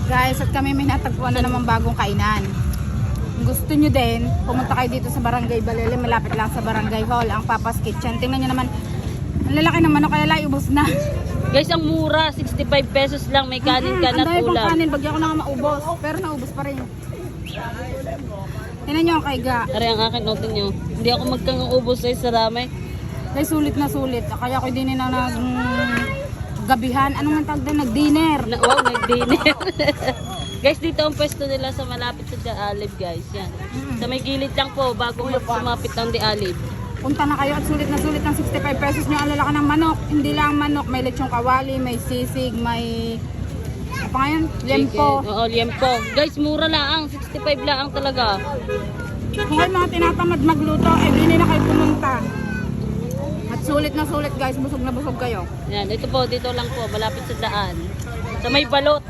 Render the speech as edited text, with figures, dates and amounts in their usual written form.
Guys, at kami may natagpuan na naman bagong kainan. Kung gusto nyo din, pumunta kayo dito sa Barangay Balele, malapit lang sa Barangay Hall, ang Papa's Kitchen. Tingnan nyo naman, ang lalaki ng manok, kaya lang ubos na. Guys, ang mura, 65 pesos lang, may kanin ka na Ang dami pang ulam. kanin, bagyan ko na nga maubos, pero naubos pa rin. Tingnan nyo ang kaiga. Ari ang akin, notin nyo. Hindi ako magkang-ubos sa sarami. Guys, sulit na sulit. Kaya ko din na gabihan. Anong man tawag doon? Nag-dinner. Wow, nag-dinner. Guys, dito ang pwesto nila sa malapit sa Dialib, guys. Yan. Sa may gilid lang po, bago sumapit ng Dialib. Punta na kayo at sulit na sulit ng 65 pesos nyo. Ang lalaki ng manok. Hindi lang manok. May lechong kawali, may sisig, may... Ano pa ngayon? Liempo. Oo, liempo. Guys, mura lang. 65 lang talaga. Kung kayo mga tinatamad magluto, eh hindi na kayo pumunta. At sulit na sulit guys. Busog na busog kayo. Yan, ito po, dito lang po, malapit sa daan. Sa may balot.